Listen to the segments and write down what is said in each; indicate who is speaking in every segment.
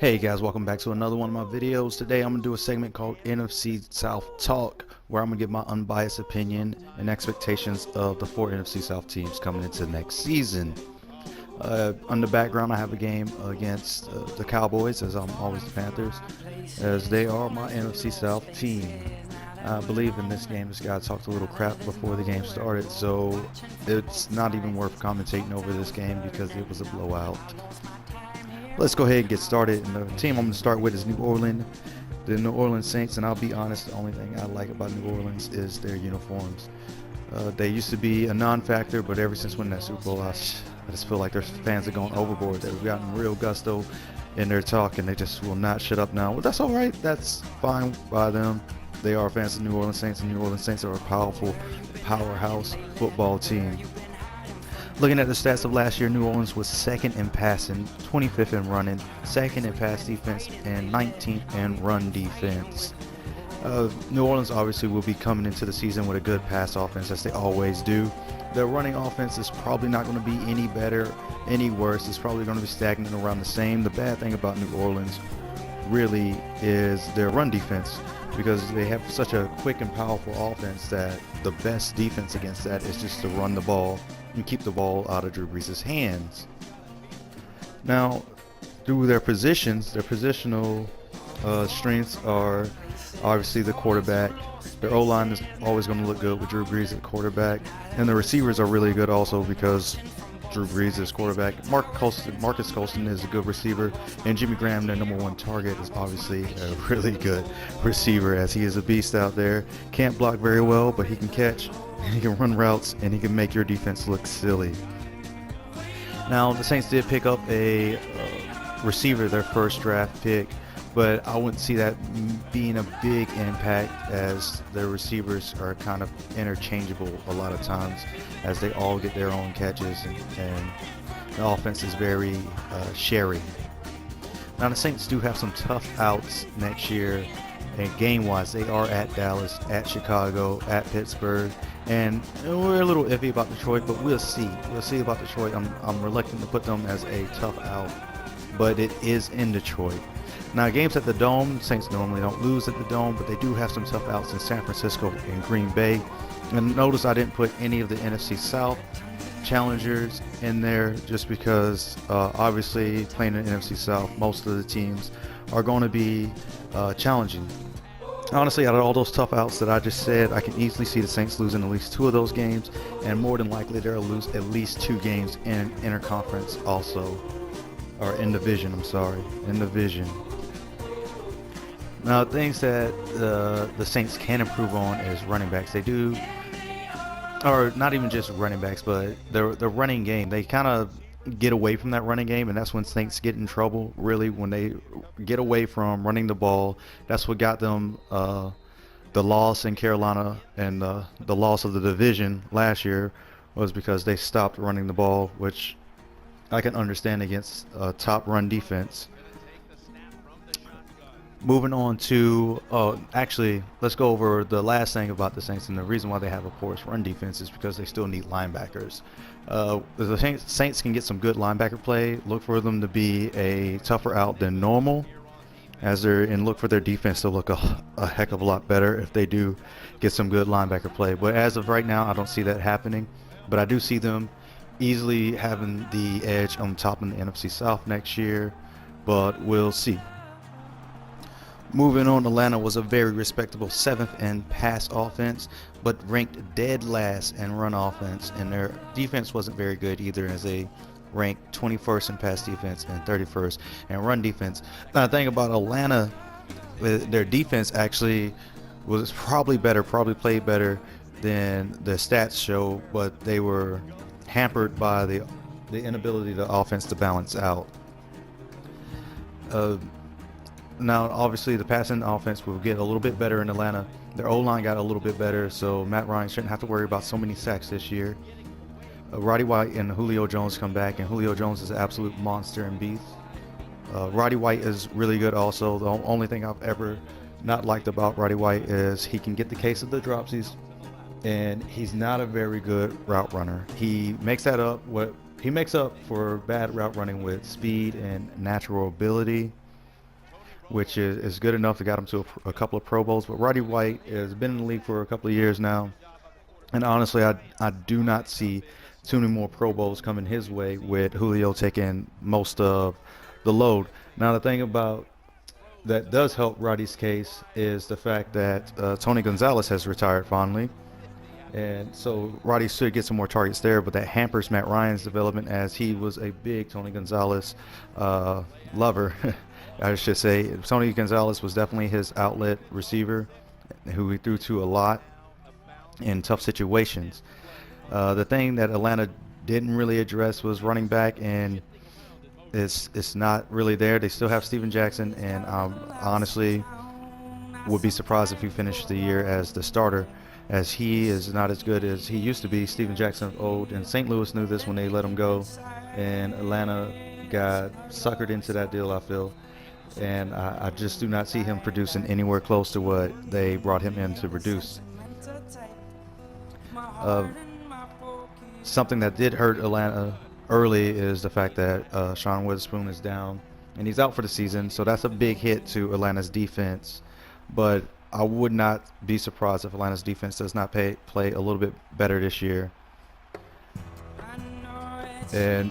Speaker 1: Hey guys, welcome back to another one of my videos. Today I'm going to do a segment called NFC South Talk, where I'm going to give my unbiased opinion and expectations of the four NFC South teams coming into next season. On the background I have a game against the Cowboys, as I'm always the Panthers, as they are my NFC South team. I believe in this game this guy talked a little crap before the game started, so it's not even worth commentating over this game because it was a blowout. Let's go ahead and get started. And the team I'm going to start with is New Orleans, the New Orleans Saints. And I'll be honest, the only thing I like about New Orleans is their uniforms. They used to be a non-factor, but ever since winning that Super Bowl, I just feel like their fans are going overboard. They've gotten real gusto in their talk, and they just will not shut up now. Well, that's all right. That's fine by them. They are fans of New Orleans Saints, and New Orleans Saints are a powerful, powerhouse football team. Looking at the stats of last year, New Orleans was second in passing, 25th in running, second in pass defense, and 19th in run defense. New Orleans obviously will be coming into the season with a good pass offense, as they always do. Their running offense is probably not going to be any better, any worse. It's probably going to be stagnant around the same. The bad thing about New Orleans really is their run defense, because they have such a quick and powerful offense that the best defense against that is just to run the ball and keep the ball out of Drew Brees' hands. Now, through their positions, their positional strengths are obviously the quarterback. Their O-line is always going to look good with Drew Brees at quarterback, and the receivers are really good also because Drew Brees is quarterback. Marcus Colston is a good receiver, and Jimmy Graham, their number one target, is obviously a really good receiver, as he is a beast out there. Can't block very well, but he can catch, he can run routes, and he can make your defense look silly. Now, the Saints did pick up a receiver, their first draft pick, but I wouldn't see that being a big impact, as their receivers are kind of interchangeable a lot of times, as they all get their own catches, and the offense is very sharing. Now, the Saints do have some tough outs next year, and game-wise, they are at Dallas, at Chicago, at Pittsburgh, and we're a little iffy about Detroit, but we'll see. We'll see about Detroit. I'm reluctant to put them as a tough out, but it is in Detroit. Now, games at the Dome, Saints normally don't lose at the Dome, but they do have some tough outs in San Francisco and Green Bay. And notice I didn't put any of the NFC South challengers in there just because obviously playing in the NFC South, most of the teams are going to be challenging. Honestly, out of all those tough outs that I just said, I can easily see the Saints losing at least 2 of those games, and more than likely they'll lose at least 2 games in interconference also, or in division, in division. Now, things that the Saints can improve on is running backs. They do, or not even just running backs, but the running game. They kind of get away from that running game, and that's when Saints get in trouble, really, when they get away from running the ball. That's what got them the loss in Carolina, and the loss of the division last year was because they stopped running the ball, which I can understand against a top run defense. Moving on to, actually, let's go over the last thing about the Saints, and the reason why they have a porous run defense is because they still need linebackers. The Saints can get some good linebacker play. Look for them to be a tougher out than normal, and look for their defense to look a heck of a lot better if they do get some good linebacker play. But as of right now, I don't see that happening. But I do see them easily having the edge on top in the NFC South next year, but we'll see. Moving on, Atlanta was a very respectable 7th in pass offense, but ranked dead last in run offense, and their defense wasn't very good either, as they ranked 21st in pass defense and 31st in run defense. Now, the thing about Atlanta, their defense actually was probably played better than the stats show, but they were hampered by the inability of the offense to balance out. Now, obviously, the passing offense will get a little bit better in Atlanta. Their O-line got a little bit better, so Matt Ryan shouldn't have to worry about so many sacks this year. Roddy White and Julio Jones come back, and Julio Jones is an absolute monster and beast. Roddy White is really good also. The only thing I've ever not liked about Roddy White is he can get the case of the dropsies, and he's not a very good route runner. He makes up for bad route running with speed and natural ability. which is good enough to get him to a couple of Pro Bowls. But Roddy White has been in the league for a couple of years now, and honestly, I do not see too many more Pro Bowls coming his way with Julio taking most of the load. Now, the thing about that does help Roddy's case is the fact that Tony Gonzalez has retired finally. And so Roddy should get some more targets there, but that hampers Matt Ryan's development as he was a big Tony Gonzalez lover. I should say Tony Gonzalez was definitely his outlet receiver who he threw to a lot in tough situations. The thing that Atlanta didn't really address was running back, and it's not really there. They still have Steven Jackson, and honestly would be surprised if he finished the year as the starter, as he is not as good as he used to be. Steven Jackson of old, and St. Louis knew this when they let him go, and Atlanta got suckered into that deal, I feel. And I just do not see him producing anywhere close to what they brought him in to produce. Something that did hurt Atlanta early is the fact that Sean Witherspoon is down, and he's out for the season, so that's a big hit to Atlanta's defense. But I would not be surprised if Atlanta's defense does not play a little bit better this year. And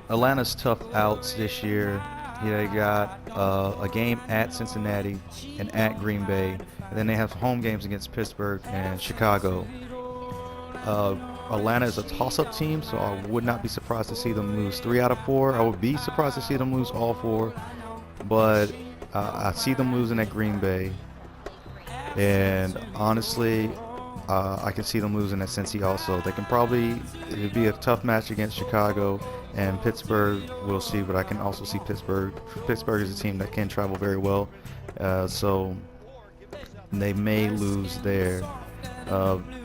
Speaker 1: Atlanta's tough outs this year. They got a game at Cincinnati and at Green Bay, and then they have home games against Pittsburgh and Chicago. Atlanta is a toss-up team, so I would not be surprised to see them lose 3 out of 4. I would be surprised to see them lose all 4, but I see them losing at Green Bay, and honestly, I can see them losing at Cincy also. They can probably, it'd be a tough match against Chicago and Pittsburgh. We'll see, but I can also see Pittsburgh. Pittsburgh is a team that can travel very well, so they may lose there.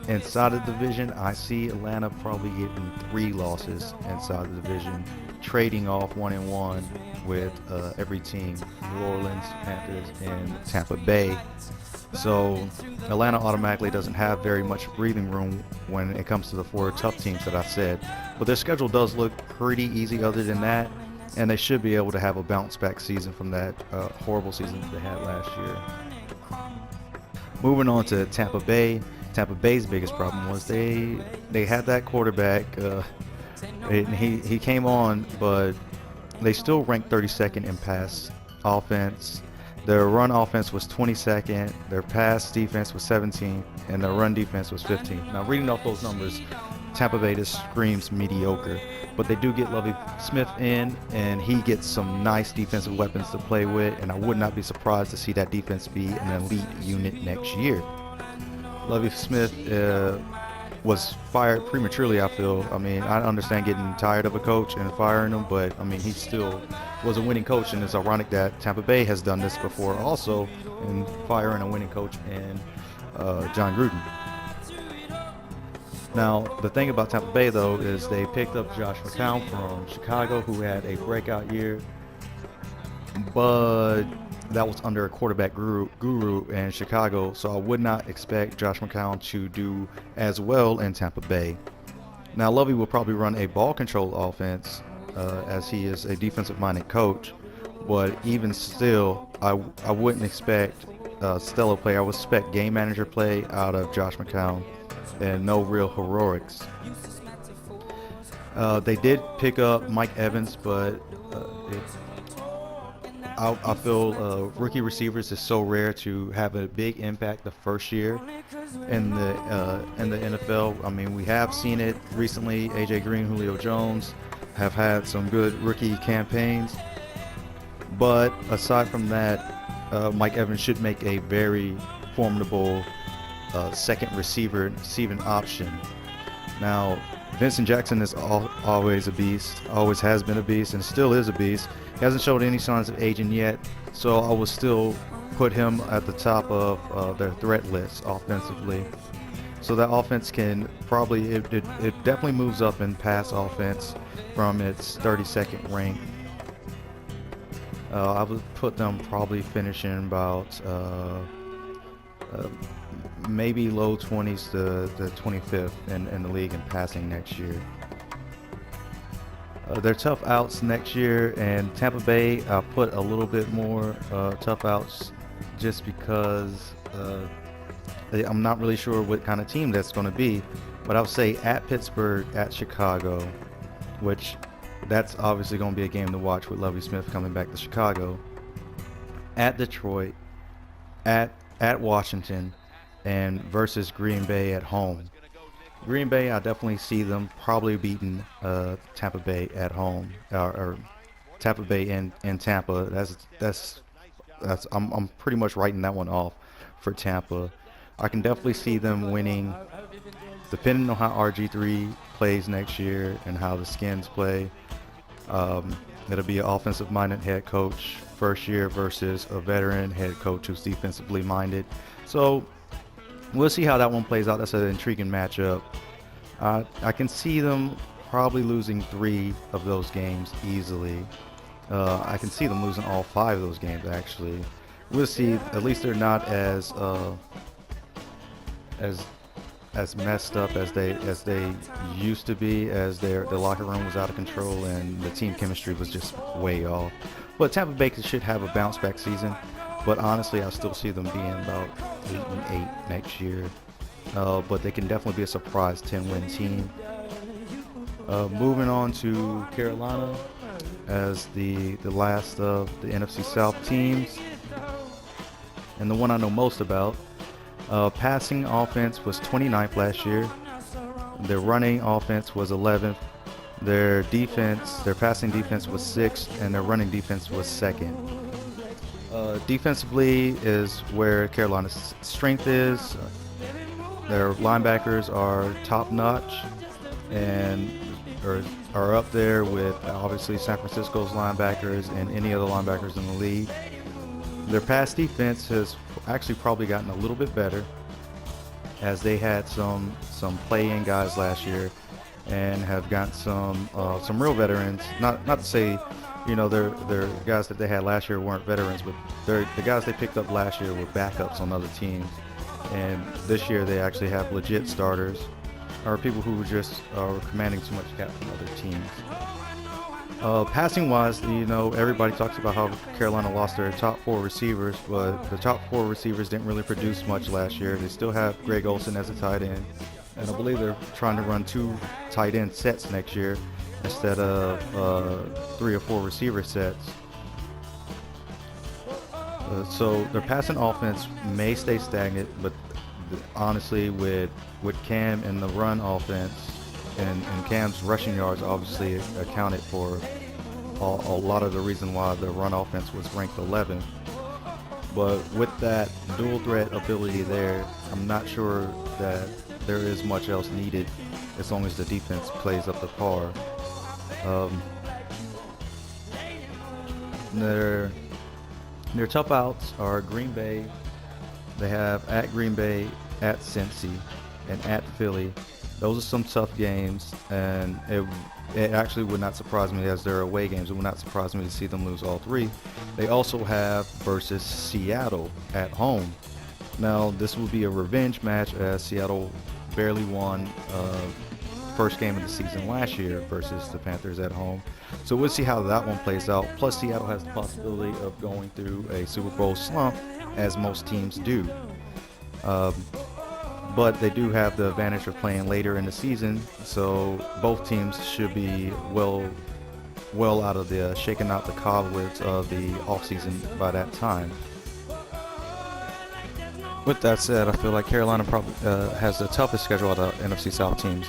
Speaker 1: Inside the division, I see Atlanta probably getting 3 losses inside the division, trading off 1-1 with every team, New Orleans, Panthers, and Tampa Bay. So Atlanta automatically doesn't have very much breathing room when it comes to the 4 tough teams that I said. But their schedule does look pretty easy other than that, and they should be able to have a bounce back season from that horrible season that they had last year. Moving on to Tampa Bay. Tampa Bay's biggest problem was they had that quarterback. He came on, but they still ranked 32nd in pass offense. Their run offense was 22nd. Their pass defense was 17th, and their run defense was 15th. Now, reading off those numbers, Tampa Bay just screams mediocre. But they do get Lovie Smith in, and he gets some nice defensive weapons to play with, and I would not be surprised to see that defense be an elite unit next year. Lovie Smith was fired prematurely, I feel. I mean, I understand getting tired of a coach and firing him, but I mean, he still was a winning coach, and it's ironic that Tampa Bay has done this before also in firing a winning coach in John Gruden. Now, the thing about Tampa Bay, though, is they picked up Josh McCown from Chicago, who had a breakout year, but that was under a quarterback guru in Chicago, so I would not expect Josh McCown to do as well in Tampa Bay. Now, Lovie will probably run a ball control offense as he is a defensive-minded coach, but even still, I wouldn't expect stellar play. I would expect game manager play out of Josh McCown and no real heroics. They did pick up Mike Evans, but I feel rookie receivers is so rare to have a big impact the first year in the NFL. I mean, we have seen it recently. AJ Green, Julio Jones have had some good rookie campaigns, but aside from that, Mike Evans should make a very formidable second receiving option. Now, Vincent Jackson is always a beast, always has been a beast, and still is a beast. He hasn't showed any signs of aging yet, so I will still put him at the top of their threat list offensively. So that offense can probably, it definitely moves up in pass offense from its 32nd rank. I would put them probably finishing about maybe low 20s to the 25th in the league in passing next year. They're tough outs next year, and Tampa Bay, I put a little bit more tough outs just because I'm not really sure what kind of team that's going to be. But I'll say at Pittsburgh, at Chicago, which that's obviously going to be a game to watch with Lovie Smith coming back to Chicago, at Detroit, at Washington, and versus Green Bay at home. Green Bay, I definitely see them probably beating Tampa Bay at home, or Tampa Bay in Tampa. That's I'm pretty much writing that one off for Tampa. I can definitely see them winning, depending on how RG3 plays next year and how the Skins play. It'll be an offensive-minded head coach first year versus a veteran head coach who's defensively minded. So we'll see how that one plays out. That's an intriguing matchup. I can see them probably losing 3 of those games easily. I can see them losing all 5 of those games, actually. We'll see. At least they're not as messed up as they used to be, as the locker room was out of control and the team chemistry was just way off. But Tampa Bay should have a bounce back season. But honestly, I still see them being about 8-8 next year. But they can definitely be a surprise 10-win team. Moving on to Carolina as the last of the NFC South teams, and the one I know most about. Passing offense was 29th last year. Their running offense was 11th. Their passing defense was 6th, and their running defense was 2nd. Defensively is where Carolina's strength is. Their linebackers are top notch and are up there with obviously San Francisco's linebackers and any other linebackers in the league. Their pass defense has actually probably gotten a little bit better, as they had some play-in guys last year and have got some real veterans. Not to say, their guys that they had last year weren't veterans, but the guys they picked up last year were backups on other teams. And this year they actually have legit starters, or people who just are commanding too much cap from other teams. Passing wise, everybody talks about how Carolina lost their top 4 receivers, but the top 4 receivers didn't really produce much last year. They still have Greg Olsen as a tight end, and I believe they're trying to run 2 tight end sets next year instead of 3 or 4 receiver sets. So their passing offense may stay stagnant, but honestly, with Cam and the run offense, and Cam's rushing yards obviously accounted for a lot of the reason why the run offense was ranked 11th. But with that dual threat ability there, I'm not sure that there is much else needed as long as the defense plays up to par. Their tough outs are Green Bay. They have at Green Bay, at Cincy, and at Philly. Those are some tough games, and it actually would not surprise me, as they're away games. It would not surprise me to see them lose all 3. They also have versus Seattle at home. Now, this will be a revenge match, as Seattle barely won first game of the season last year versus the Panthers at home. So we'll see how that one plays out. Plus, Seattle has the possibility of going through a Super Bowl slump, as most teams do. But they do have the advantage of playing later in the season, so both teams should be well out of the shaking out the cobwebs of the offseason by that time. With that said, I feel like Carolina probably has the toughest schedule out of the NFC South teams,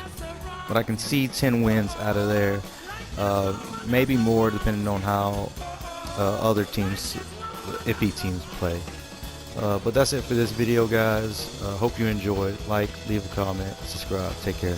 Speaker 1: but I can see 10 wins out of there, maybe more depending on how other teams, iffy teams, play. But that's it for this video, guys. Hope you enjoyed. Like, leave a comment, subscribe. Take care.